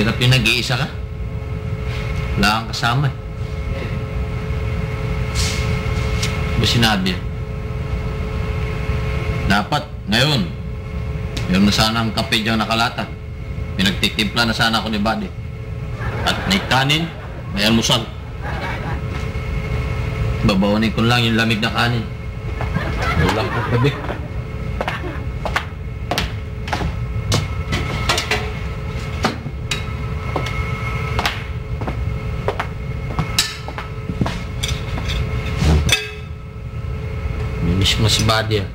Hirap yung nag-iisa ka. Wala kang kasama eh. Ba sinabi? Dapat, ngayon, meron na sana ang kape diyang nakalata. Pinagtitimpla na sana ako ni Buddy. At may kanin, may almusal. Babawanin ko lang yung lamig na kanin. Ulang ko gabi. Minis mo si Buddy ah.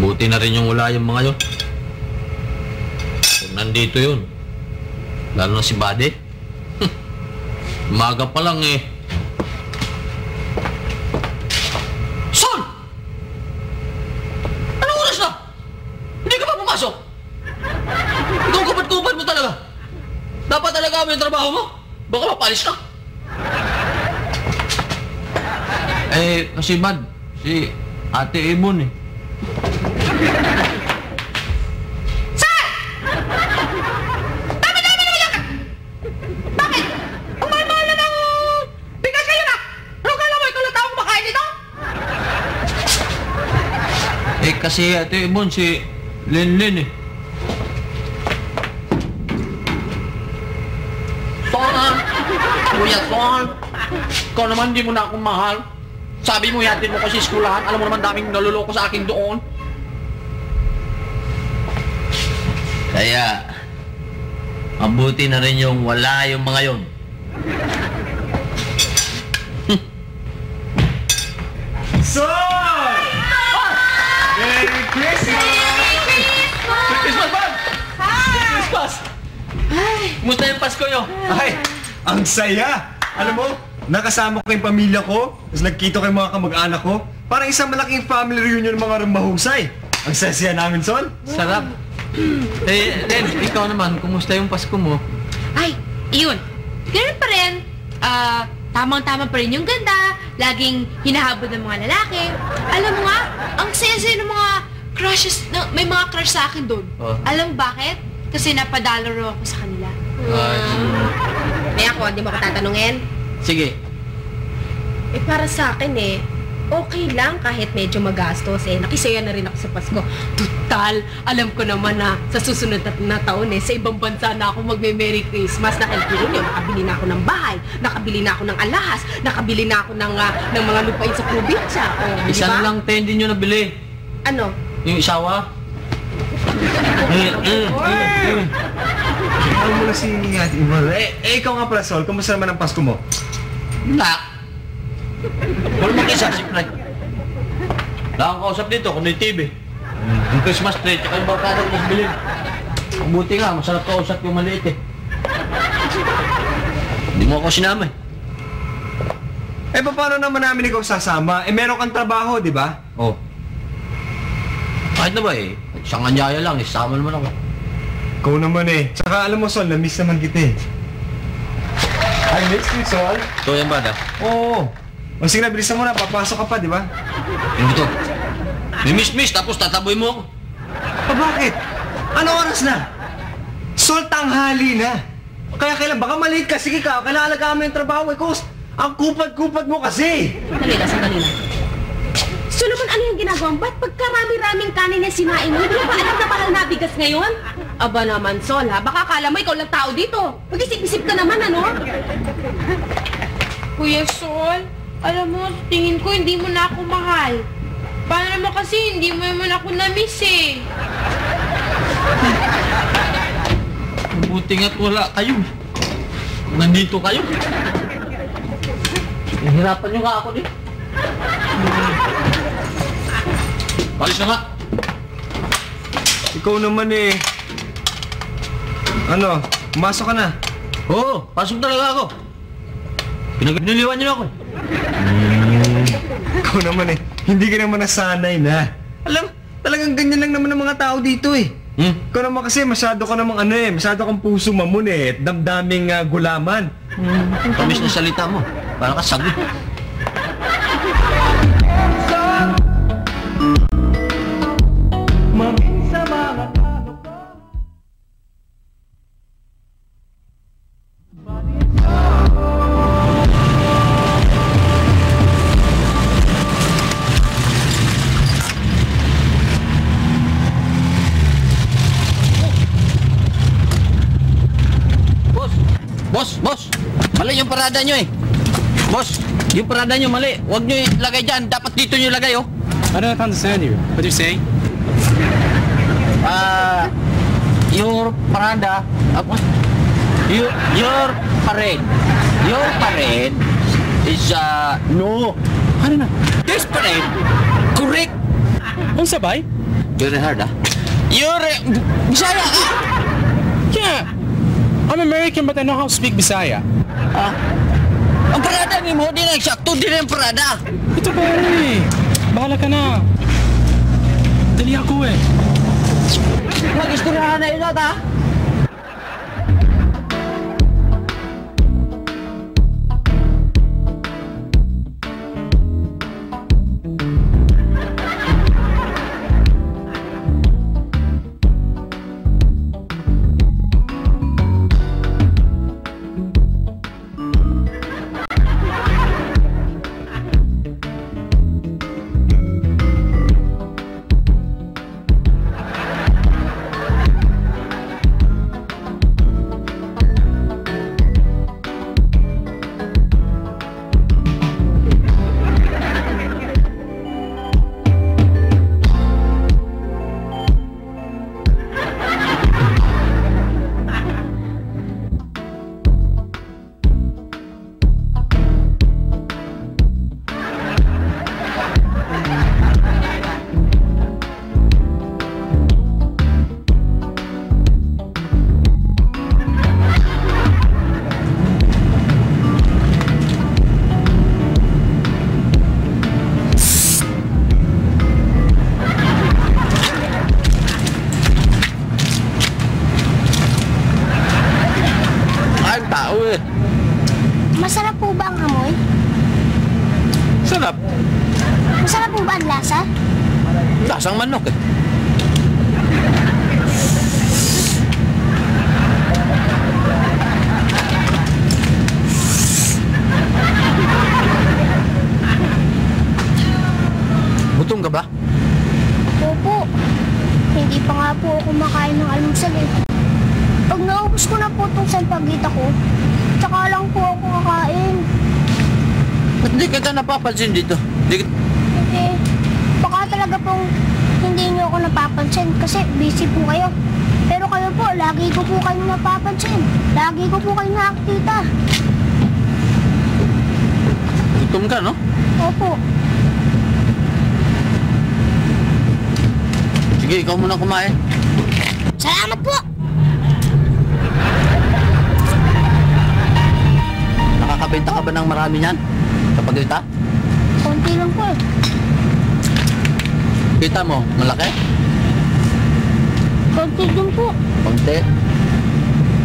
Buti na rin yung wala yung mga yun. Kung nandito yun, lalo na si Buddy, umaga pa lang eh. Son! Anong oras na? Hindi ka pa pumasok? Ikaw kupad-kupad mo talaga. Dapat talaga mo yung trabaho mo. Baka mapalis ka. Eh, kasi Bad, si Ate Ibon eh. Sir! Dami-dami naman yan! Bakit? Ang mahal-mahal na ng bigas kayo na! Ano kala mo? Ikaw lang taong kumakain dito? Eh, kasi Ate Ibon, si Lenlen eh. Son! Kuya Son! Ikaw naman hindi mo na akong mahal. Sabi mo yatin mo kasi eskulahan. Alam mo naman daming naluloko sa akin doon. Kaya, mabuti na rin yung wala yung mga yun. Son! Merry Christmas! Merry Christmas, Bob! Merry Christmas! Kumusta yung Pasko nyo? Ay, ang saya! Alam mo, nakasama ko yung pamilya ko, tapos nagkita ko yung mga kamag-anak ko. Parang isang malaking family reunion ng mga mahusay. Ang saya namin, Son. Sarap. Eh, Len, ikaw naman, kumusta yung Pasko mo? Ay, iyon. Ganun pa rin. Tamang-tama pa rin yung ganda. Laging hinahabol ng mga lalaki. Alam mo nga, ang saya-saya ng mga crushes. May mga crush sa akin doon. Oh. Alam mo bakit? Kasi napadalaro ako sa kanila. May ako, hindi mo ko tatanungin. Sige. Eh, para sa akin eh, okay lang kahit medyo magastos eh. Nakisaya na rin ako sa Pasko. Total, alam ko naman na sa susunod na taon eh, sa ibang bansa na ako magme-Merry Christmas. Nakikita yun, nakabili na ako ng bahay, nakabili na ako ng alahas, nakabili na ako ng mga lupain sa probinsya. Oh, Isa na lang tayo hindi nyo nabili. Ano? Yung isawa. Alam mo na si Ate Ibon. Ikaw nga pala, Sol. Kumusta naman ang Pasko mo? Wala. Wala mag-isa, si Frank. Wala akong kausap dito, kundi TV. Yung Christmas tree, tsaka yung barkada ko mas bilhin. Ang buti nga, masarap kausap yung maliit eh. Hindi mo ako sinama eh. Eh, paano naman namin ikaw sasama? Eh, meron kang trabaho, di ba? Oh. Kahit na ba eh, isang anyaya lang, isama naman ako. Ikaw naman eh. Tsaka alam mo, Sol, na-miss naman kita eh. I miss you, Sol. Ito yan ba, da? Oo. O sige na, bilisan mo na. Papasok ka pa, di ba? Yung ito. Miss, tapos tataboy mo ako. Bakit? Ano oras na? Sol, tanghali na. Kaya kailan, baka maliit ka. Sige ka, kailangan alagaan mo yung trabaho eh. Kus, ang kupad-kupad mo kasi. Sandali na. So naman ano yung ginagawa mo? Ba't pagkarami-raming kanin na sinain mo? Hindi mo ba alam na mahal na bigas ngayon? Aba naman, Sol ha? Baka akala mo ikaw lang tao dito. Mag-isip-isip ka naman, ano? Kuya Sol, alam mo, tingin ko hindi mo na ako mahal. Paano naman kasi hindi mo naman ako na-miss eh. Mabuti nga't wala kayo. Nandito kayo. Hihirapan nyo nga ako din. Palis na nga. Ikaw naman eh. Ano, pumasok ka na. Oo, pasok talaga ako. Piniliwan nyo na ako. Ikaw naman eh. Hindi ka naman nasanay na. Alam, talagang ganyan lang naman ang mga tao dito eh. Ikaw naman kasi masyado ka namang ano eh. Masyado kang puso mamon eh. Damdaming gulaman. Tamis na salita mo. Parang ka sagot. Boss, boss! Mali yung parada nyo eh. Boss, yung parada nyo mali. Huwag nyo ilagay dyan. Dapat dito nyo ilagay, oh. I don't understand you. What are you saying? Your parada... Your parade. Your parade is, no. Ano na? This parade, correct. Ang sabay? Very hard, ah. Your, Bisaya, ah. Yeah. I'm American but I know how to speak Bisaya. Ang parada ni mo, di na eksakto, di na yung parada. Ito pare. Bahala ka na. Dali ako eh. Mag-istoryahan na yun, ha? Masarap po ba ang amoy? Sarap. Masarap po ba ang lasa? Lasang manok eh. Gutom ka ba? Opo. Hindi pa nga po ako kumakain ng almusal eh. Pag naubos ko na po itong sampagita ko, tsaka lang po ako kakain. Ba't di kita napapansin dito? Eh, baka talaga pong hindi niyo ako napapansin kasi busy po kayo. Pero kayo po, lagi ko po kayo napapansin. Lagi ko po kayo nakakita. Gutom ka, no? Opo. Sige, ikaw muna kumain. Salamat po! Nakakabenta ka ba ng marami niyan? Kapag kita? Konti lang po eh. Kita mo, malaki? Konti din po. Konti.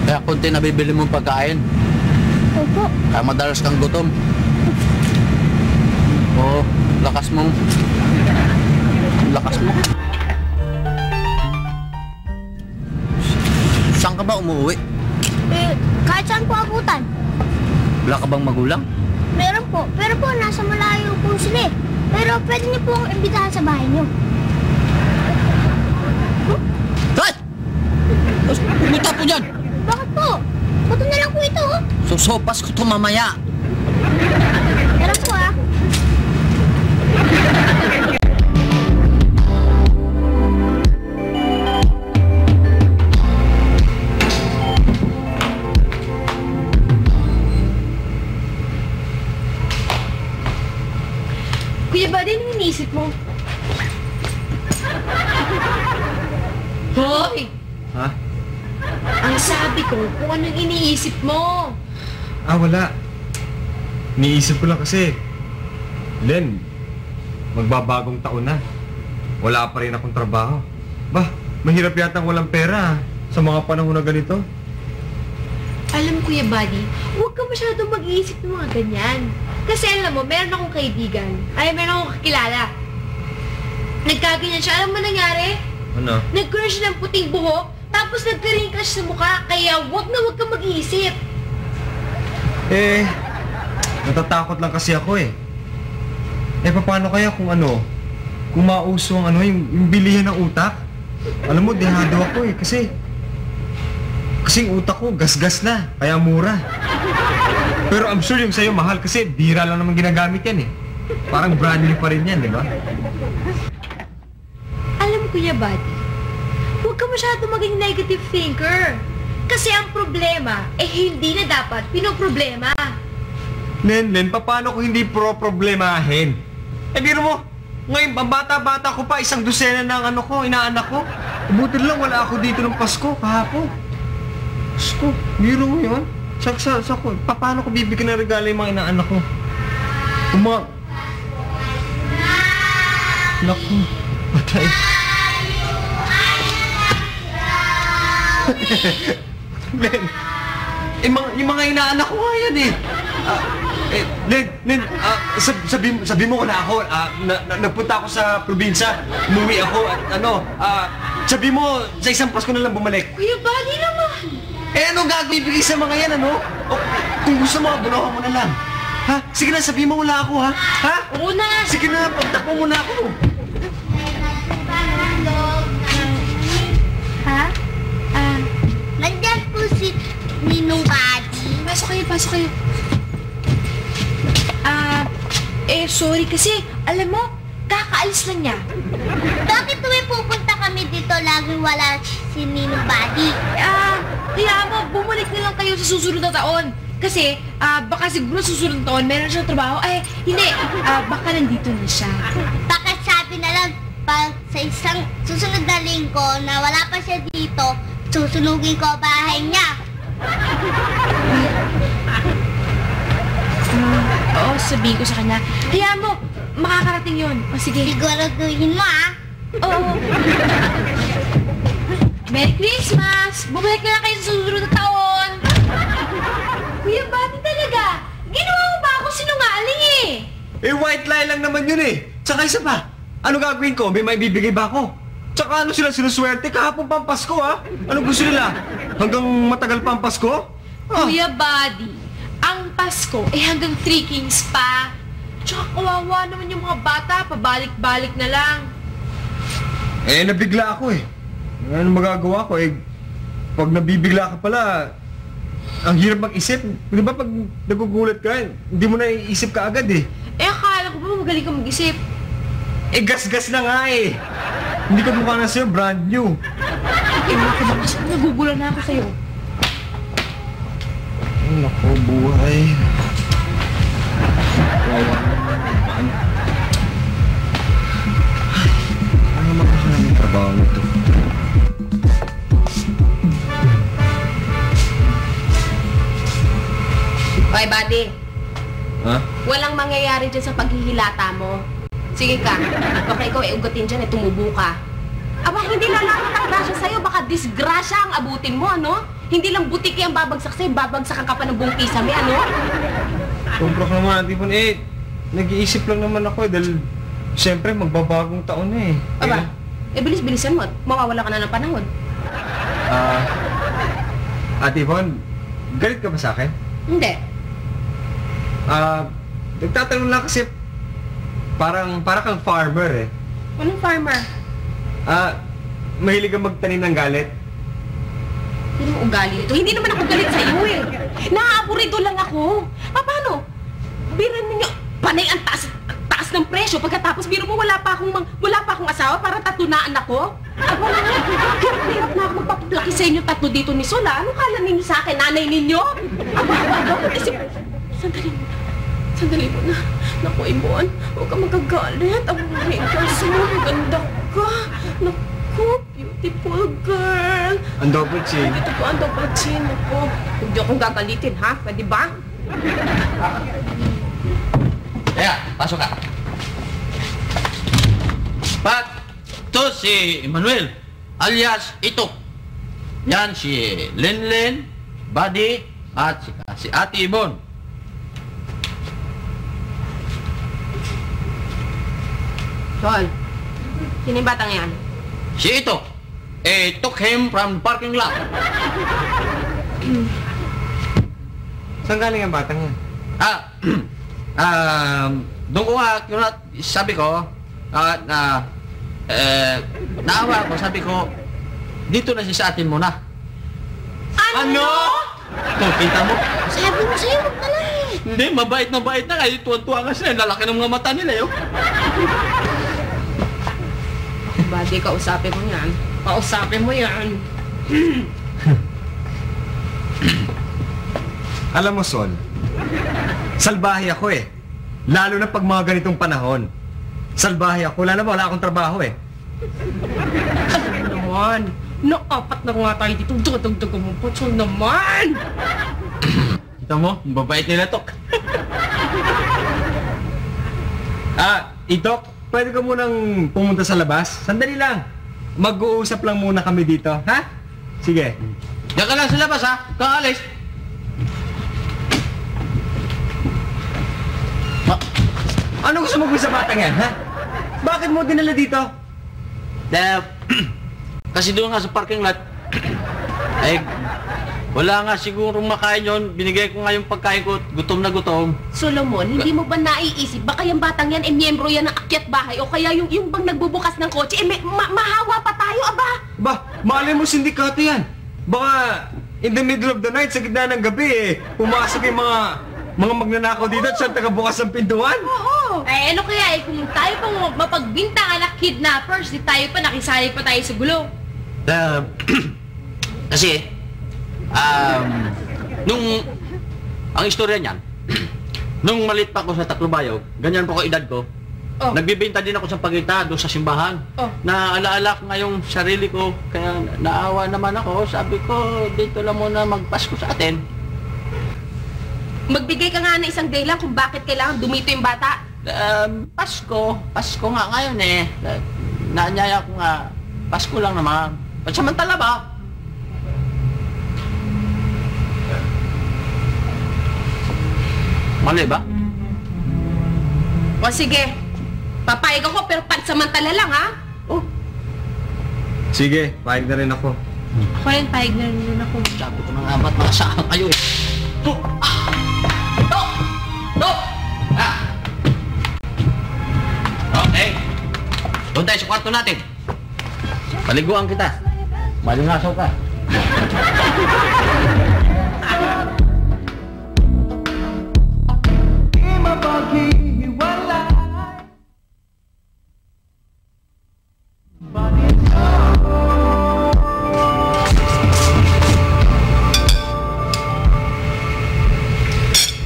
Kaya konti nabibili mong pagkain. Opo. Kaya madalas kang gutom. Oo, lakas mo. Lakas mo. Saan ka ba umuwi? Eh, kahit saan po abutan. Wala ka bang magulang? Meron po. Pero po, nasa malayo po sila eh. Pero pwede niyo po akong imbitahan sa bahay niyo. Kat! Pumunta po dyan! Bakit po? Bato na lang po ito oh. Susopas ko ito mamaya. Pero po ah. Kuya Buddy, anong iniisip mo? Hoy! Ha? Ang sabi ko, kung anong iniisip mo. Wala. Niisip ko lang kasi, Len, magbabagong taon na. Wala pa rin akong trabaho. Bah, mahirap yatang walang pera sa mga panahon na ganito. Alam mo, Kuya Buddy, huwag ka masyadong mag-iisip ng mga ganyan. Kasi alam mo, meron akong kaibigan. Meron akong kakilala. Nagkaganyan siya. Alam mo nangyari? Ano? Nagkaroon siya ng puting buhok, tapos nagka-wrinkles sa mukha. Kaya huwag ka mag-iisip. Eh, natatakot lang kasi ako eh. Eh, paano kaya kung kung mauso ang yung bilihan ng utak? Alam mo, dehado ako eh, kasi Kasing utak ko, gas-gas na, kaya mura. Pero I'm sure yung sa'yo mahal kasi bira lang naman ginagamit yan eh. Parang brand new pa rin yan, di ba? Alam mo, Kuya Buddy, huwag ka masyado maging negative thinker. Kasi ang problema, hindi na dapat pinoproblema. Len, paano ko hindi problemahin? Biro mo, ngayon, bata-bata ko pa, 1 dosena ng inaanak ko. Buti lang wala ako dito ng Pasko, kahapon. Pasko, biro mo yun? Paano ko bibigyan ng regalo yung mga inaanak ko? Naku, patay. Len, yung mga inaanak ko nga yan eh. Len, sabi mo ko na ako, nagpunta ako sa probinsya, umuwi ako at sabi mo sa isang Pasko na lang bumalik. Kuya Buddy naman! Ano gagawin ibigay sa mga yan, O, kung gusto mo, bunuhan mo na lang. Ha? Sige na, sabi mo wala ako, ha? Ha? Oo na! Sige na, pagtakbo mo na ako. Ha? Nandyan po si Ninong Buddy. Pasok kayo. Sorry kasi, alam mo, kakaalis lang niya. Bakit tuwing pupunta kami dito, laging wala si Ninong Buddy? Kaya mo, bumalik na lang kayo sa susunod na taon. Kasi, baka siguro susunod na taon, meron siyang trabaho. Hindi, baka nandito na siya. Bakit sabi na lang, pag sa isang susunod na linggo na wala pa siya dito, susunugin ko ang bahay niya. Oo, sabihin ko sa kanya. Kaya mo, makakarating yun. O sige. Siguraduhin mo, Oo. Merry Christmas! Bumalik na lang kayo sa susunod na taon. Kuya Buddy talaga. Ginawa mo ba ako sinungaling White lie lang naman yun eh. Tsaka isa pa, ano gagawin ko? May maibibigay ba ako? Tsaka ano sila sinuswerte? Kahapon pa ang Pasko, ha? Ano gusto nila? Hanggang matagal pa ang Pasko? Kuya Buddy, ang Pasko hanggang 3 Kings pa. Tsaka kawawa naman yung mga bata, pabalik-balik na lang. Nabigla ako eh. Ano magagawa ko pag nabibigla ka pala, ang hirap mag-isip. Di ba pag nagugulat ka, hindi mo na iisip ka agad eh. Akala ko ba magaling ka mag-isip? Gas-gas na nga eh. Hindi ka mukha na sa'yo, brand new. Nagugulan na ako sa'yo. Ay, naku, buhay. Kawawa naman. Ano naman kasi namin trabaho nito? Okay, Buddy. Ha? Walang mangyayari dyan sa paghihilata mo. Sige ka. Baka ikaw ugatin dyan, tumubo ka. Aba, hindi na lang grasya sa'yo. Baka disgrasya ang abutin mo, ano? Hindi lang butiki ang babagsak sa'yo, babagsakan ka pa ng buong kisame, ano? Sobra ka naman, Tipon. Nag-iisip lang naman ako dahil siyempre magbabagong taon na eh. Aba, bilis-bilisan mo at mawawala ka na ng panahon. Ate Von, galit ka ba sa akin? Hindi. Nagtatanong lang kasi parang kang farmer eh. Anong farmer? Mahilig kang magtanim ng galit? Hindi mo ugali ito. Hindi naman ako galit sa iyo eh. Naaapurido lang ako. Paano? Biran ninyo, panay ang taas ng presyo. Pagkatapos biro mo wala pa akong asawa para tatunaan ako. At wala nga, hirap na ako magpapaplaki sa inyo tatlo dito ni Sola. Ano kala ninyo sa akin, nanay ninyo? Isip, sandali mo na. Naku, Ibon, huwag ka magagalit. Ang mga girls mo, maganda ka. Naku, beautiful girl. Ang double chin. Ito po ang double chin. Naku, huwag niyo akong gagalitin, ha? Pwede ba? Kaya, pasok ka. Ito si Emmanuel, alias Itok. Yan si Lenlen, Buddy, at si Ate Ibon. Sol, sino yung batang yan? Si Itok, took him from the parking lot. Saan galing ang batang yan? Doon ko nga, sabi ko, naawa ko, sabi ko, dito na siya sa atin muna. Ano? Oh, kita mo? Sabi mo sa'yo, huwag na lang eh. Hindi, mabait na kayo. Tuwan-tuwa nga sila. Lalaki ng mga mata nila, yun. Buddy, kausapin mo yan. Kausapin mo yan. Alam mo, Sol, salbahe ako eh. Lalo na pag mga ganitong panahon. Salbahe ako. Wala akong trabaho eh. Ano naman? Naapat na nga tayo dito. Dugdug mo po, Sol naman. Kita mo? Mabait nila, Tok. Itok, pwede ka munang pumunta sa labas? Sandali lang. Mag-uusap lang muna kami dito, ha? Sige. Diyan ka lang sa labas, ha? Kang alis. Ano gusto mo gawin sa batang yan, ha? Bakit mo dinala dito? Kasi doon nga sa parking lot, ay, wala nga siguro makain yun. Binigay ko nga yung pagkain ko, gutom na gutom. Solomon, hindi mo ba naiisip? Baka yung batang yan, miyembro yan ng akyat bahay. O kaya yung bang nagbubukas ng kotse, mahawa pa tayo, aba. Ba, malay mo sindikato yan. Baka in the middle of the night, sa gitna ng gabi pumasok yung mga magnanakaw dito at siya tagabukas ng pintuan. Oo. Ay, ano kaya kung tayo pang mapagbintangan na kidnappers, di tayo pa nakisali pa tayo sa gulo. Kasi, ang istorya niyan, nung maliit pa ako sa Taclobayog, ganyan po ko edad ko, nagbibenta din ako sa pagita doon sa simbahan. Naalaala ko nga yung sarili ko, kaya naawa naman ako. Sabi ko, dito lang muna magpasko sa atin. Magbigay ka nga ng isang day lang kung bakit kailangan dumito yung bata. Pasko nga ngayon eh. Naanyaya ko nga, Pasko lang naman. Pansamantala ba? Mali ba? O sige, papayag ako pero pansamantala lang, ha? Oh, Sige, pahig na rin ako. Ako rin, pahig na rin ako. sabi ko na nga ba't makasaan kayo eh. Okay. Doon tayo sa kwarto natin. Paliguan kita. Malingasaw ka.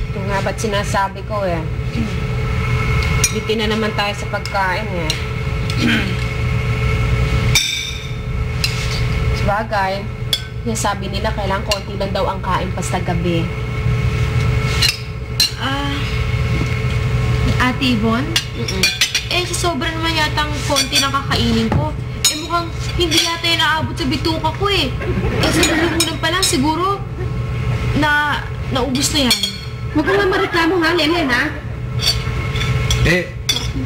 Ito nga ba't sinasabi ko eh. Bitin na naman tayo sa pagkain eh. Sabagay, sabi nila kailangan konti lang daw ang kain basta gabi. Ate Yvonne? Eh, sobra naman yata ang konti ng kakainin ko. Eh, mukhang hindi yata yung naabot sa bituka ko eh. Eh, sa lulumunan pa lang, siguro, naubos na yan. Huwag ka nga mareklamo ha, Lelen ha?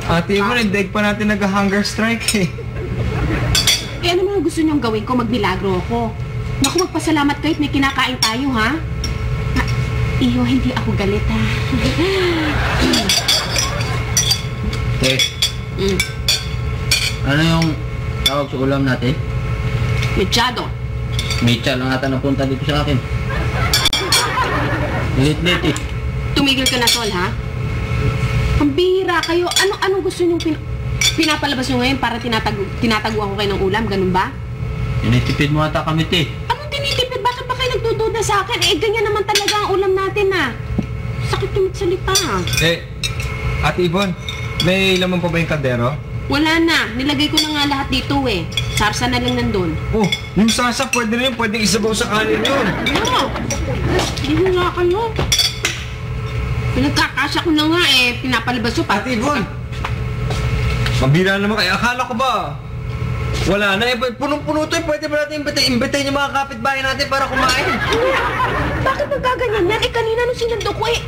Ate mo, nagdaig pa natin nag-hunger strike eh. Eh ano mga gusto niyong gawin ko? Magmilagro ako. Naku, magpasalamat kayo at may kinakain tayo ha? Iyo, hindi ako galit ha? Ano yung tawag sa ulam natin? Mechado. Mecha lang ata napunta dito sa akin. Lit-lit eh. Tumigil ka na, Tol, ha? Ang bihira kayo. Anong gusto niyong pinapalabas niyo ngayon para tinataguan ko kayo ng ulam? Ganun ba? Tinitipid mo ata kami, te. Anong tinitipid? Bakit ba kayo nagdududa sa akin? Eh, ganyan naman talaga ang ulam natin, ha? Sakit yung magsalita, ha? Ate Yvonne, may laman pa ba yung kaldero? Wala na. Nilagay ko na nga lahat dito, eh. Sarsa na lang nandun. Oh, yung sasa, pwede na yun. Pwedeng isabaw sa kanin yun. Ano? Hindi nga kayo. Pinagkakasya ko na nga, eh. Pinapalabas ko pa. Ate Yvonne, mabira naman kayo. Akala ko ba? Wala na. Punong-puno to. Pwede ba natin imbitayin yung mga kapitbahay natin para kumain? Bakit nagkaganyan yan? Eh, kanina nung sinandok ko, eh,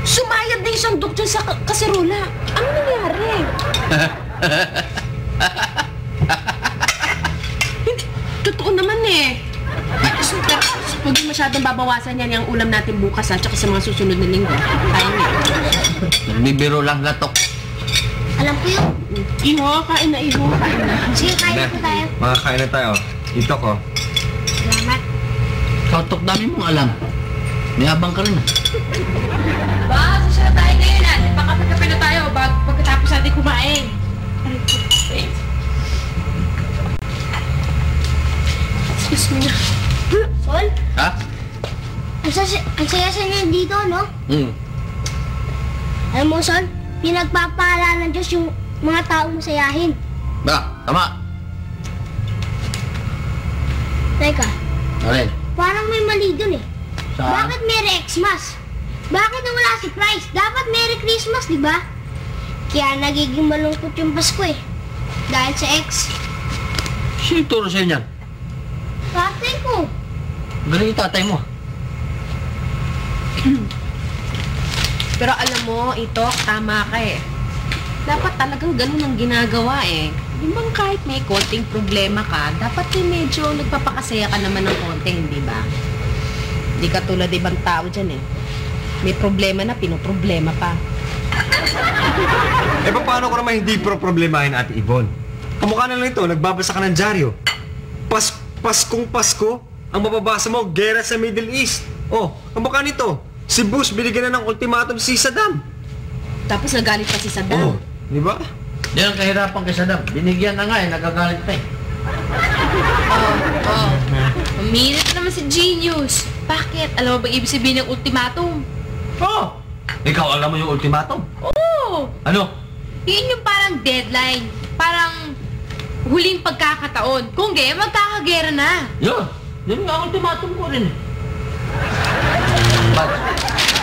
sumayad na yung sandok dyan sa kaserola. Ano nangyari? Hindi, totoo naman eh. Pero huwag yung masyadong babawasan yan yung ulam natin bukas at saka sa mga susunod na linggo. Kaya niya. Nagbibiro lang latok. Alam ko yun. Iho, kain na iho. Kain na. Sige, kain po tayo. Makakain na tayo. Ito ko. Salamat. Katok dami mong alam. May abang ka rin ah. Ba, susya tayo ngayon at pakapit-kapit na tayo pagkatapos natin kumain. Excuse me na. Sol, Ha? ang saya-saya niyo dito, no? Alam mo, Sol, pinagpapahala ng Diyos yung mga taong masayahin. Ba, tama. Teka, Alin? parang may mali dun eh. Saan? Bakit Merry Xmas? Bakit wala si Christ? Dapat Merry Christmas, di ba? Kaya nagiging malungkot yung Pasko eh. Dahil sa X. Sino turo sa'yo niyan? Tatay ko. Galing yung tatay mo. Pero alam mo, ito, tama ka eh. Dapat talagang ganun ang ginagawa eh. Di bang kahit may konting problema ka, dapat medyo nagpapakasaya ka naman ng konting, di ba? Di ka tulad ibang tao dyan eh. May problema na, pinoproblema pa. Eh, paano ko naman hindi problemahin, Ate Yvonne? Kamukha na lang ito, nagbabasa ka ng dyaryo. Paskong Pasko, ang mababasa mo, gera sa Middle East. Oh, kamukha nito, si Bush binigyan na ng ultimatum si Saddam. Tapos nagalit pa si Saddam. Oh, di ba? Yan ang kahirapan kay Saddam. Binigyan na nga eh, nagagalit pa eh. Umilit naman si Genius. Bakit? Alam mo bang ibig sabihin ng ultimatum? Oh! Ikaw alam mo yung ultimatum? Oo! Ano? Yun yung parang deadline. Parang huling pagkakataon. Kung gaya, magkakagera na. Yun nga ang ultimatum ko rin.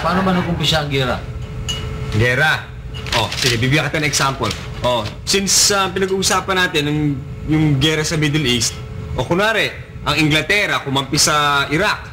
Paano ba nag-umpisa ang gera? Gera. Oh, sige, bibigyan kita ng example. Oh, since pinag-uusapan natin yung gera sa Middle East, o kunwari, ang Inglaterra kumampi sa Iraq,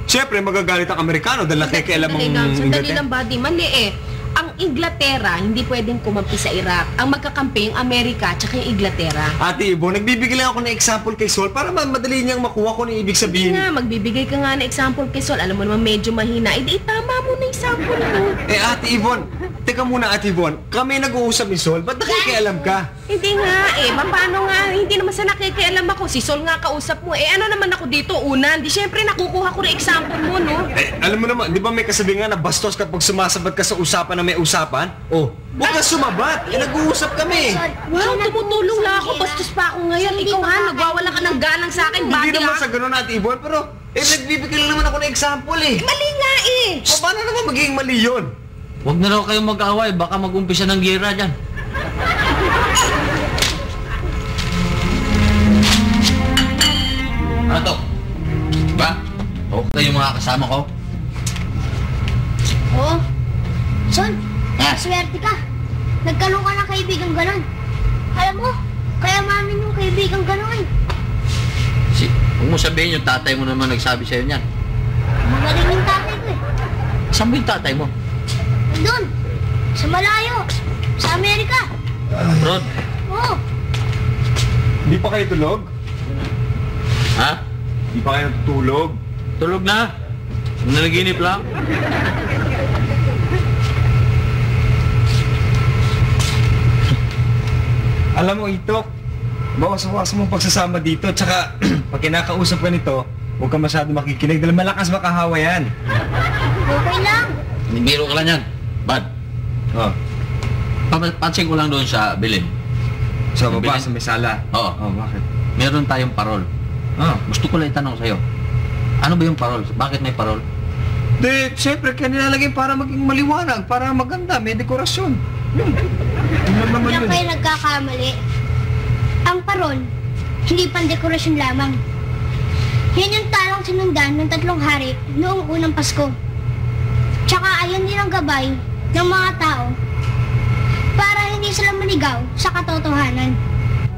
siyempre magagalit ang Amerikano dahil nakikialam ang Sandali Inglaterra. lang, buddy. Mali eh. Ang Inglaterra, hindi pwedeng kumampi sa Iraq. Ang magkakampi, yung Amerika, tsaka yung Inglaterra. Ate Ibo, nagbibigay lang ako ng example kay Sol para madali niyang makuha kung ano ibig Hindi sabihin. nga, magbibigay ka nga ng example kay Sol. Alam mo naman medyo mahina. Eh, di tama mo na example ko. Eh, Ate Yvonne, teka muna, Ate Yvonne, kami nag-uusap ni Sol, ba't nakikialam ka? Hindi nga eh. Paano nga? Hindi naman sa nakikialam ako. Si Sol nga kausap mo. Eh, ano naman ako dito? Una, di syempre nakukuha ko ng example mo, no? Eh, alam mo naman, di ba may kasabihan na bastos kapag sumasabat ka sa usapan na may usapan? Oh, huwag ka sumabat! Eh, nag-uusap kami! Sol, Wow, hindi tumutulong lang ako. nag-uusap Bastos pa ako ngayon. Hindi Ikaw pa ha, ba- nagwawala ka ng galang sa akin. Hindi Bati naman ha. sa ganun, Ate Yvonne, pero nagbibigay lang naman ako ng example eh. Mali nga eh. O, paano naman magiging mali yun? Huwag na raw kayong mag-away, baka mag-umpisa ng gera dyan. Ano to? Ba? Okay yung mga kasama ko? Oo. Sol, Ha? swerte ka. Nagkaroon ka ng kaibigang ganon. Alam mo, kaya mamin yung kaibigang ganon. Huwag mo sabihin yung tatay mo naman nagsabi sa'yo niyan. Magaling yung tatay ko eh. Saan ba yung tatay mo? Doon, sa malayo, sa Amerika. Abroad? Oo. Hindi pa kayo tulog? Ha? Hindi pa kayo natutulog? Tulog na? Nanaginip lang? Alam mo, Itok, bawas-bawas mong pagsasama dito, tsaka pag kinakausap ka nito, huwag ka masyado makikinig dahil malakas makahawa yan. Okay lang. Biro ka lang yan. Bad. Oh, Pansin ko lang doon sa bilin. sa baba, Bilin. sa may sala. Oo. Oh, bakit? Meron tayong parol. Oh. Gusto ko lang itanong sa'yo. Ano ba yung parol? Bakit may parol? Di, siyempre, kaya nilalagay para maging maliwanag, para maganda, may dekorasyon. Yun. Yun lang naman Diyan yun. kayo nagkakamali. Ang parol, hindi pang dekorasyon lamang. Yan yung talong sinundan ng 3 hari noong unang Pasko. Tsaka ayan din ang gabay ng mga tao para hindi sila maligaw sa katotohanan.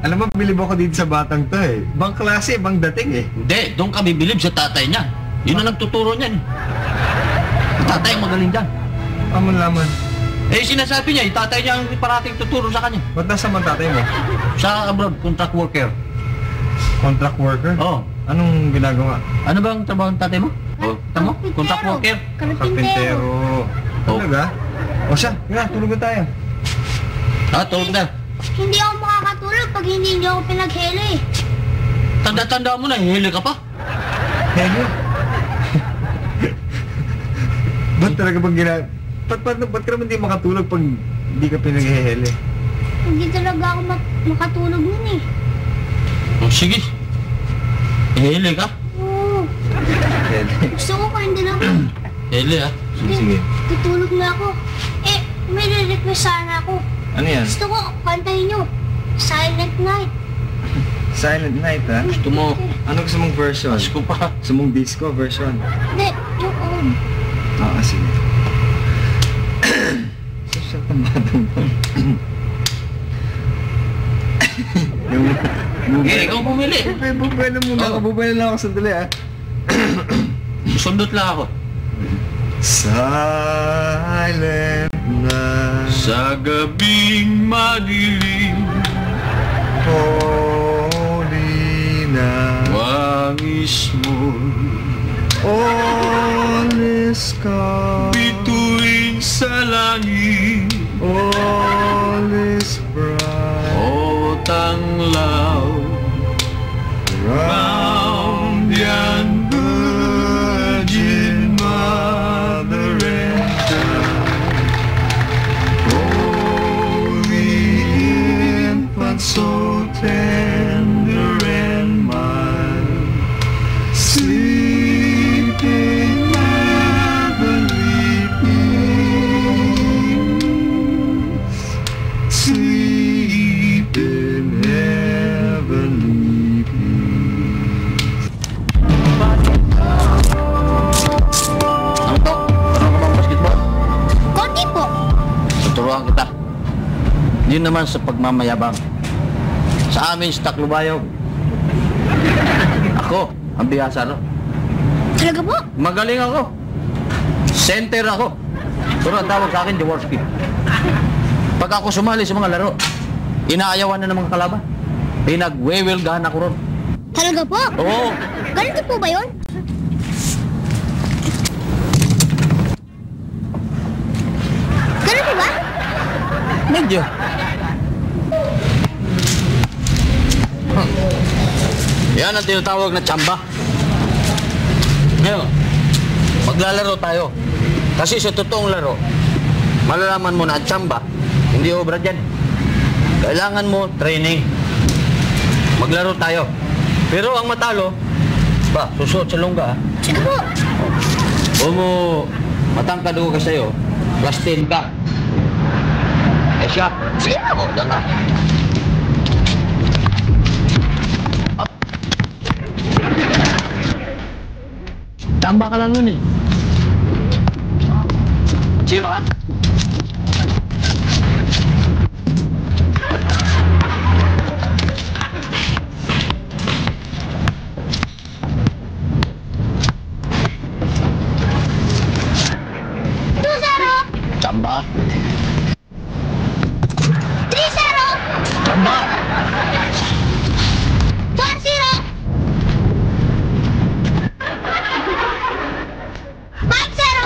Alam mo, bilib ako dito sa batang to eh. Bang klase, bang dating eh. Hindi, doon ka bibilib sa tatay niya. Yun ang nagtuturo niyan. Yung tatay ang magaling dyan. Amon laman. Eh, sinasabi niya, yung tatay niya ang parating tuturo sa kanya. Ba't nasa man tatay mo? Sa abroad, contract worker. Contract worker? Oh. Anong ginagawa? Ano ba ang trabaho ng tatay mo? Oh, tamo? Contract worker. Karpintero. Oh. Talaga? O siya, nga, tulog na tayo. Ah, tulog na. Hindi ako makakatulog pag hindi niyo ako pinaghele. Tanda-tanda mo na, hihili ka pa. Helyo? Ba't talaga bang ba't ka naman di makatulog pag hindi ka pinaghihele? Hindi talaga ako makatulog nun eh. Oh, sige. Hihili ka? Oo. Gusto ko hindi lang ako. Hihili ha? Sige. Tutulog na ako. Eh, may request sana ako. Ano yan? Gusto ko kantahin nyo. Silent Night. Silent Night, ha? Gusto mo? Ano gusto mong version? Gusto pa. Gusto mong disco version? Hindi, yung old. Oo, sige. Social tamadong to. Okay, ikaw pumili. Bubelo muna ako. Bubelo lang ako sandali, ha? Sundot lang ako. Silent night, Sa gabing madilim, holy night, wangis mo, all is calm, bituin sa langit, all is bright, o tanglaw, round yan Virgin Mother and Child, holy infant, so tender and mild, sleeping heavenly peace, sleep in heavenly peace. Ano to? Parang ka bang basketball? Konti po. Tuturuan kita. Yun naman sa pagmamayabang. Sa amin sa Taclobayog, ako ang bihasa no. Talaga po? Magaling ako. Center ako. Pero ang tawag sa akin, Jaworski. Pag ako sumali sa mga laro, inaayawan na ng mga kalaban. Pinagwewelgahan ako ron. Talaga po? Oo. Ganito po ba yun? Ganito ba? Medyo. Yan ang tinatawag na tsamba. Ngayon, maglalaro tayo. Kasi sa totoong laro, malalaman mo na at tsamba, hindi obra dyan. Kailangan mo training. Maglaro tayo. Pero ang matalo, susuot sa lungga. Sige po. O mo, matangkad ako ka sa'yo, plus 10 ka. Eh siya, sige ako, dyan ka. Tamba ka lang nun eh. Sino ka? Tamba. 3-0! Tamba. 4-0! 5-0!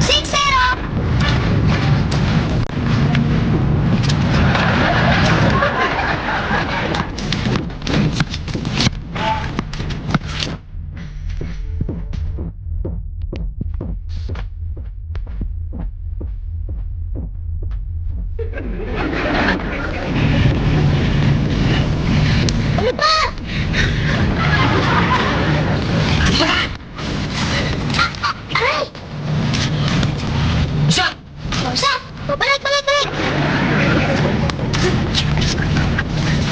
6-0! Ano ba? Aray! Isa! Isa! O, balik!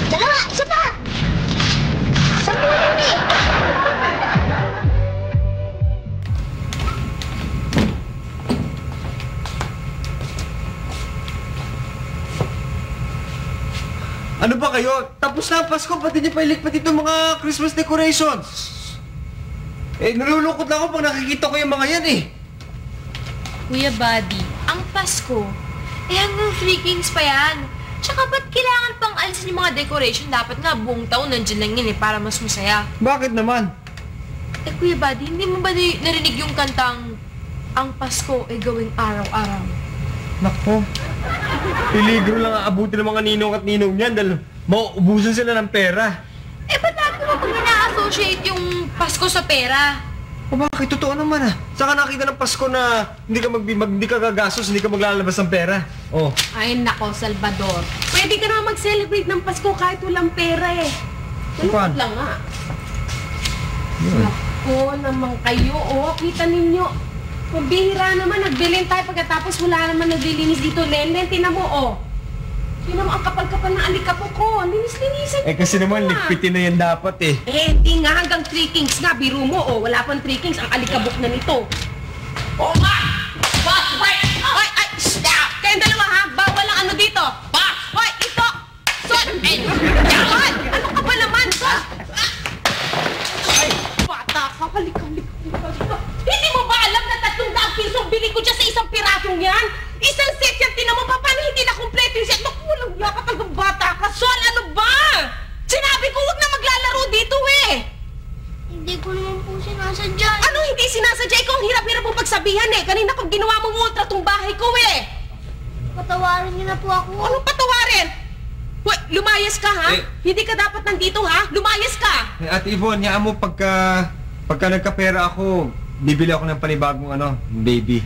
Dalawa! Isa pa! 10 yun eh! Ano ba kayo? Tapos na ang Pasko, pati niyo pailikpat itong mga Christmas decorations. Eh, nalulungkot lang ako pag nakikita ko yung mga yan eh. Kuya Buddy, ang Pasko, hanggang 3 Kings pa yan. Tsaka ba't kailangan pang alisin yung mga decoration? Dapat nga buong taon nandiyan lang yun para mas masaya. Bakit naman? Eh Kuya Buddy, hindi mo ba narinig yung kantang ang Pasko ay gawing araw-araw? Nako. Peligro lang ang abutin ng mga ninong at ninong niyan dahil mauubusan sila ng pera. Eh ba't lagi mo pag nag-negotiate yung Pasko sa pera. O bakit? Totoo naman ah. Saka nakita ng Pasko na hindi ka gagastos, hindi ka maglalabas ng pera. Oh. Ay, nako, Salvador. Pwede ka naman mag-celebrate ng Pasko kahit walang pera eh. Malungkot lang nga. Nako naman kayo, oh. Kita ninyo. Mabihira naman, nagbilin tayo pagkatapos wala naman naglilinis dito. Len, tinan mo, oh. Tinan mo, ang kapal-kapal ng alikabok ko. Linis-linisan Eh kasi naman, ligpitin na yan dapat eh. Eh, hindi nga hanggang 3 kings nga. Biro mo, oh. Wala pang 3 kings. Ang alikabok na nito. Oh, ma! Boss, wait! Ay, stop! Kayong dalawa, ha? Bawal ang ano dito. Boss! Hoy, ito! Son! Yaman! Ano ka ba naman, son? Ay, bata ka. Halika. Hindi mo ba alam na 300 piso bili ko dyan sa isang pirasong yan? Isang set yan, tinan mo pa, paano hindi na kompleto yung set? Naku, walang yakat hanggang bata ka. Sol, ano ba? Sinabi ko huwag na maglalaro dito eh. Hindi ko naman po sinasadya. Ano hindi sinasadya? Ikaw ang hirap-hirap mo pagsabihan eh. Kanina kung ginawa mong ultra tong bahay ko eh. Patawarin niyo na po ako. Anong patawarin? Wait, lumayas ka ha? Hindi ka dapat nandito ha? Lumayas ka! Eh, Ate Yvonne, yaan mo pagka nagkapera ako, bibili ako ng panibagong baby.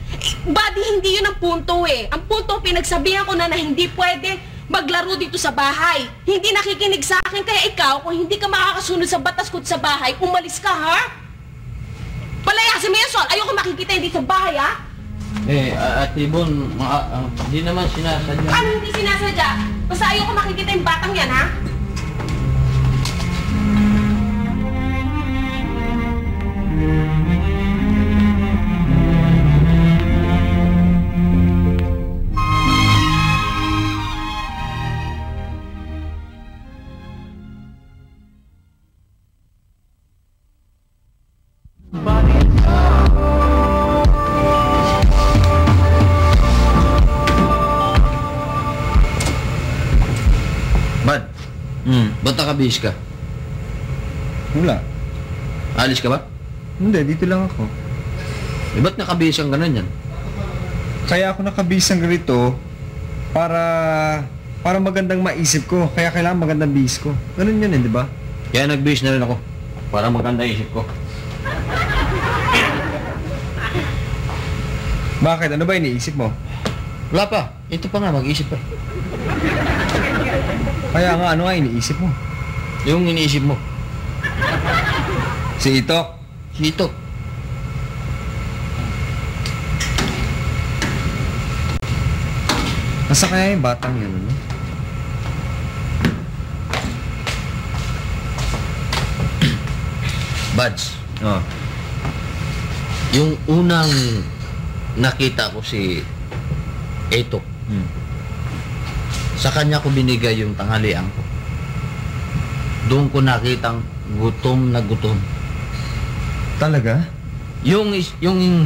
Buddy, hindi yun ang punto eh. Ang punto, pinagsabihan ko na hindi pwede maglaro dito sa bahay. Hindi nakikinig sa akin, kaya ikaw, kung hindi ka makakasunod sa batas ko sa bahay, umalis ka, ha? Palayasin mo yan, Sol! Ayoko makikita hindi sa bahay, ha? Ate Bon, hindi naman sinasadya. Ano hindi sinasadya? Basta ayoko makikita yung batang yan, ha? Bad, ba't nakabihis ka? Wala. Alis ka ba? Hindi, dito lang ako. Ba't nakabihis ang ganun yan? Kaya ako nakabisang ganito para magandang maisip ko. Kaya kailangan magandang bihis ko. Ganun yun di ba? Kaya nagbihis na rin ako. Para maganda isip ko. Bakit? Ano ba iniisip mo? Wala pa. Ito pa nga, mag-isip pa. Kaya nga, ano nga iniisip mo? Yung iniisip mo. Si Itok. Si Itok. Nasa kaya yung batang yan, ano? Buds, Oh. yung unang nakita ko si Itok, sa kanya ko binigay yung tanghalian ko. Doon ko nakitang gutom na gutom. Talaga? Yung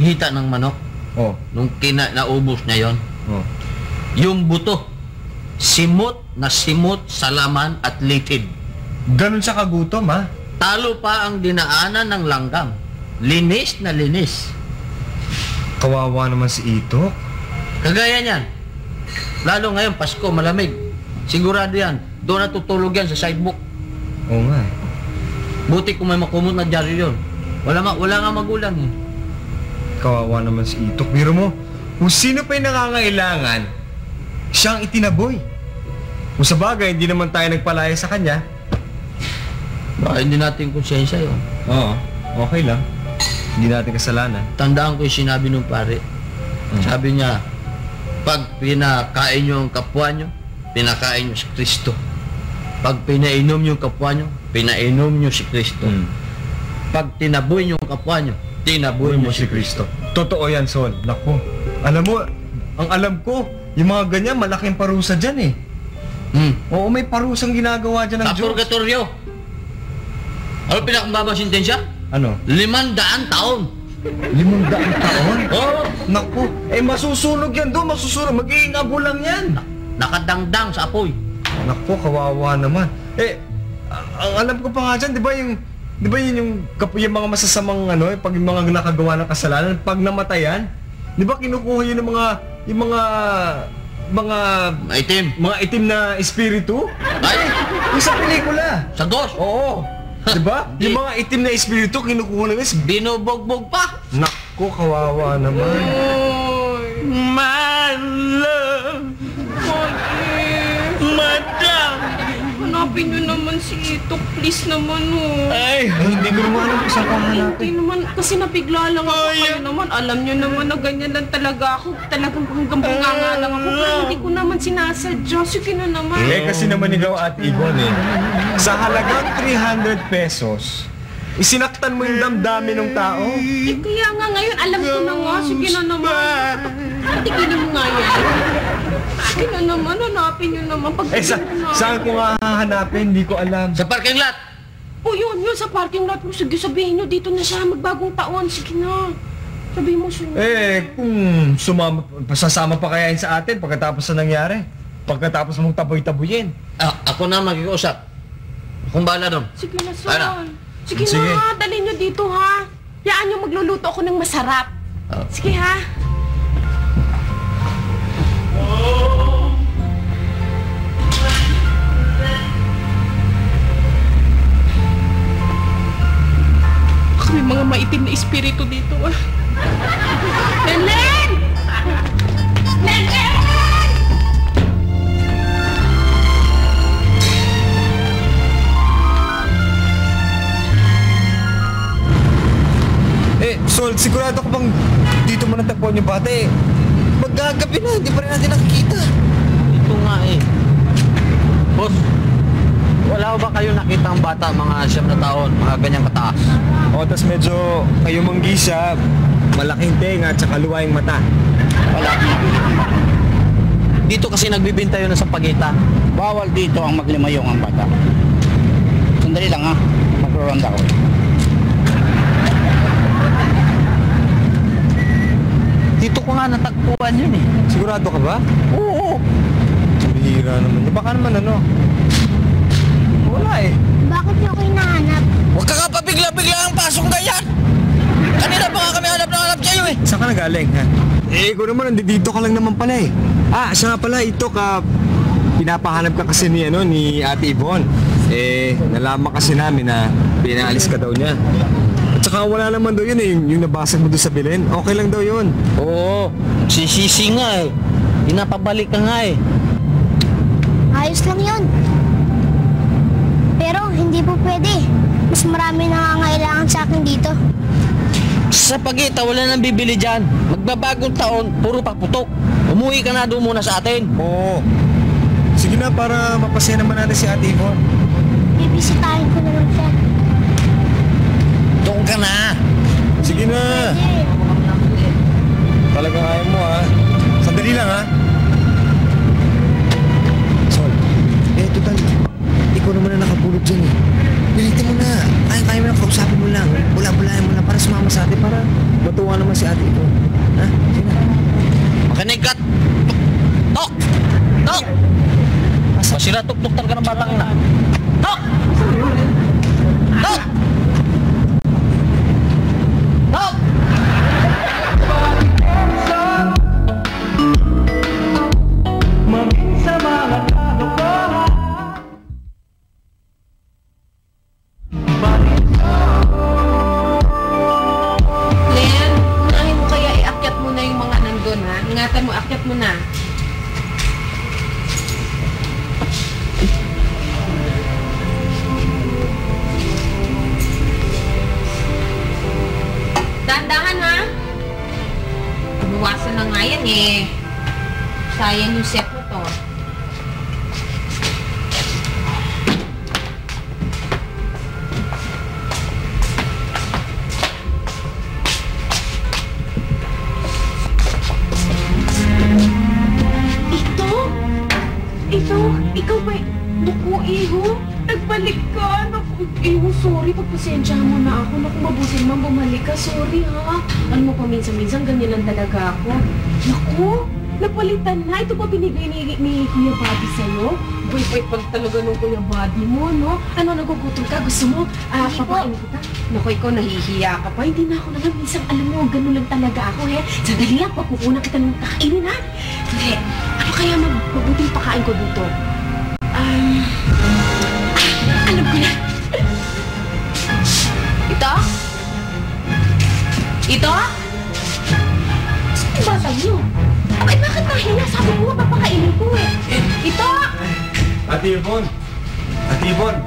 hita ng manok, Oh. nung naubos niya yon, Oh. yung buto, simot na simot sa laman at litid. Ganun siya kagutom, ha? Talo pa ang dinaanan ng langgam. Linis na linis. Kawawa naman si Itok. Kagaya niyan. Lalo ngayon, Pasko, malamig. Sigurado yan. Doon natutulog yan sa sidebook. Oo nga eh. Buti kung may makumot na dyaryo yun. Wala nga magulang eh. Kawawa naman si Itok. Biro mo, kung sino pa yung nangangailangan, siyang itinaboy. Kung sa bagay, hindi naman tayo nagpalaya sa kanya. Baka hindi natin konsensya yun. Oo, okay lang. Hindi natin kasalanan. Tandaan ko yung sinabi ng pare. Sabi niya, pag pinakain nyo ang kapwa nyo, pinakain nyo si Kristo. Pag pinainom nyo ang kapwa nyo, pinainom nyo si Kristo. Pag tinaboy nyo ang kapwa nyo, tinaboy nyo si Kristo. Totoo yan, Sol. Naku. Alam mo, ang alam ko, yung mga ganyan, malaking parusa dyan eh. Oo, may parusang ginagawa dyan ng Sa Diyos. purgatorio. Ano pinakamabang sintensya? Ano? 500 taon. 500 taon? Oo. Naku, eh masusunog yan doon, masusunog. Mag-iingabo lang yan. Nakadangdang sa apoy. Naku, kawawa naman. Eh, ang alam ko pa nga dyan, di ba yun yung mga masasamang pag yung mga nakagawa ng kasalanan, pag namatayan, di ba kinukuha yun ng mga Itim. itim na espiritu? Ay, Yung sa pelikula. sa dos. Oo. Diba? Yung mga itim na espiritu, kinukuha na guys. Binubogbog pa. Naku, kawawa naman. My love, madam. Hanapin nyo naman si Itok, please naman Ay, hindi ko naman alam kung saan ko Hindi hanapin. naman, kasi nabigla lang ako kayo naman. Alam nyo naman na ganyan lang talaga ako. Talagang hanggang bunganga lang ako. Pero hindi ko naman sinasadya. Sige na naman. Kasi naman ikaw at Igon sa halagang 300 pesos, isinaktan mo yung damdamin ng tao. Kaya nga ngayon, alam ko na nga. Sige na naman. Tigilin mo nga yan. Sige na naman, hanapin nyo naman. Saan ko nga hahanapin? Hindi ko alam. Sa parking lot. Yun, sa parking lot mo. Sige, sabihin nyo, dito na siya, magbagong taon. Sige na. Sabihin mo siya. Kung sasama pa kaya yun sa atin pagkatapos na nangyari. Pagkatapos mong taboy-taboyin. Ako na mag-iusap. Akong bahala doon. Sige na, Sol. Ano? Sige na, dalhin nyo dito, ha. Yaan nyo, magluluto ako ng masarap. Sige, ha. May mga maitim na espiritu dito, ah. Lenlen! Lenlen! Sol, sigurado ko bang dito mo natagpuan yung bata Magagabi na, hindi pa rin natin nakikita. Ito nga Boss, wala ko ba kayo nakita ang bata, mga 7 na taon, mga ganyang kataas? Tas medyo kayo manggisa, malaking tenga at saka luwayang mata. Wala. Dito kasi nagbibinta yun sa pagita. Bawal dito ang maglimayong ang bata. Sandali lang ha, magro-ronda ko. Dito ko nga natagpuan yun Sigurado ka ba? Oo. Bihira naman. Baka naman wala Bakit niyo ako hinahanap? Huwag ka nga pabigla-bigla ang pasong ganyan! Kanina pa nga kami hanap sa'yo Saan ka nagaling, ha? Ikaw naman, nandito ka lang naman pala siya nga pala, ito pinapahanap ka kasi ni Ate Yvonne. Nalaman kasi namin na pinaalis ka daw niya. At saka wala naman daw yun yung nabasag mo doon sa bilin. Okay lang daw yun. Oo, sisisi nga Pinapabalik ka nga Ayos lang yun. Pero hindi po pwede. Mas marami nangangailangan sa akin dito. Sa pagita, wala nang bibili dyan. Magbabagong taon, puro paputok. Umuwi ka na doon muna sa atin. Oo. Sige na, para mapasaya naman natin si Ate Yvonne. Bibisitahin ko na lang siya. Doon ka na. Sige na. Talagang ayaw mo, ha? Sandali lang, ha? Sol, total, ikaw naman na nakapulog dyan, Pilitin mo na. Kaya mo na, kausapin mo lang. Bula-bulayan mo na para sumama sa atin, para matuwa naman si Ate Yvonne. Ha? Sige na. Makinig ka. Tok! Tok! Masira tuk-tuk talaga ng batang na. Tok! Tok! Tok! Len, unahin mo kaya iakyat mo na yung mga nandun, ha? Ingatan mo, akyat mo na. Dahan-dahan, ha? Buwasan na nga yan, sayang yung set mo to. Ikaw ba? Naku, Iho, nagbalik ka. Naku, Iho, sorry. Pagpasensyahan mo na ako. Naku, mabuti naman bumalik ka. Sorry, ha? Alam mo, paminsan-minsan ganyan lang talaga ako. Naku, napalitan na. Ito ba binigay ni Kuya Bobby sa'yo? Boy-boy pag talaga nung Kuya Bobby mo, no? Ano, nagugutom ka? Gusto mo? Papain kita? Naku, ikaw, nahihiya ka pa. Hindi na ako naman. Minsan, alam mo, ganun lang talaga ako, he. Sandali lang, pagkukunan kita ng kakainin, ha? Hindi. Ano kaya mabuting pakain ko dito? Alam ko na. Ito? Saan yung bata niyo? Ay, bakit nahiya? Sabi ko nga, papakainin ko eh. Ito! Ate Yvonne! Ate Yvonne!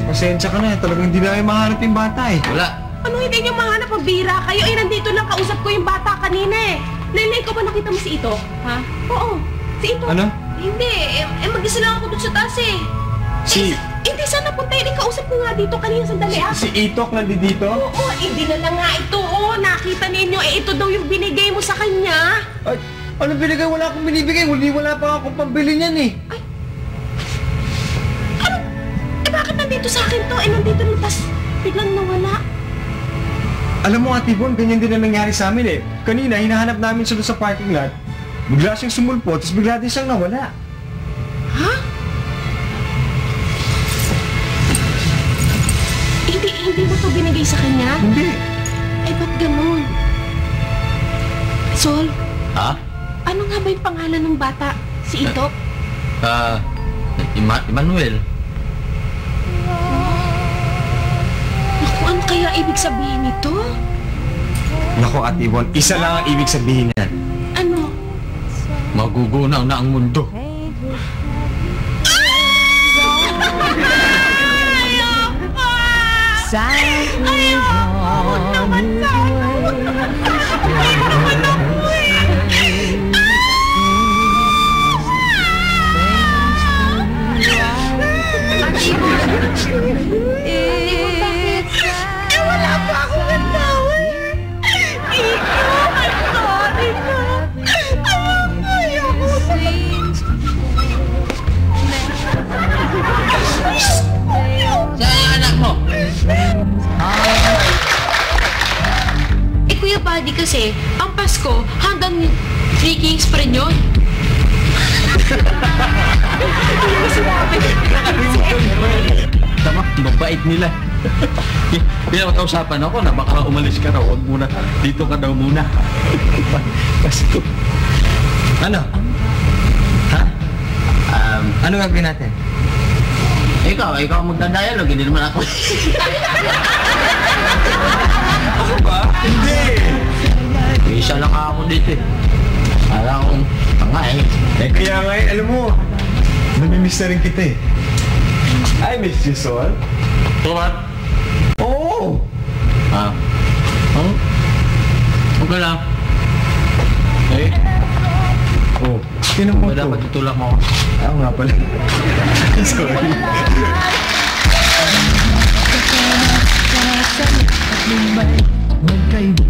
Pasensya ka na. Talagang hindi na kayo mahanap yung bata eh. Wala. Ano hindi niyo mahanap? Pabira kayo. Eh, nandito lang kausap ko yung bata kanina eh. Lele, ikaw ba nakita mo si Ito? Ha? Oo, si Ito. Ano? Hindi, mag-isa lang ako doon sa taas eh. Si... Hindi, sana punta yun. Ikausap ko nga dito kanina sandali ah. Si Itok nandito? Oo, hindi na lang nga ito. Oo, nakita ninyo. Ito daw yung binigay mo sa kanya. Ay, ano binigay? Wala akong binibigay. Wala pa akong pambili niyan eh. Ano? Bakit nandito sa akin to? Nandito na, tas biglang nawala. Alam mo, Ate Yvonne, ganyan din ang nangyari sa amin eh. Kanina, hinahanap namin siya doon sa parking lot. Bigla siyang sumulpot, tapos bigla din siyang nawala. Ha? Hindi mo to binigay sa kanya? Hindi. Ay, ba't ganun? Sol, Ha? ano nga ba yung pangalan ng bata? Si Ito? Emmanuel. Naku, ano kaya ibig sabihin nito? Naku, Ate Yvonne, isa lang ang ibig sabihin niyan. Ano? Magugunaw na ang mundo. Wala pa akong natawa. Ito, I'm sorry na. Ayoko. Saan yung anak mo? Eh, Kuya Buddy kasi, ang Pasko, hanggang 3 Kings pa rin yun. Tama, mabait nila. Pinakausapan ako na baka umalis ka raw. Huwag muna. Dito ka daw muna. Pasko. Ano? Ha? Ano gagawin natin? Ikaw magdadialog. Hindi naman ako. Ako ba? Hindi! Isa lang ako dito eh. Alam kong tanga eh. Kaya nga eh, alam mo, namimiss na rin kita eh. I miss you, Sol. Tumat? Oo! Ha? Oh? Okay lang. Eh? Oh, tinan mo Ba to. dapat tutulak mo ako? Oo nga pala. Sorry. Magkaiba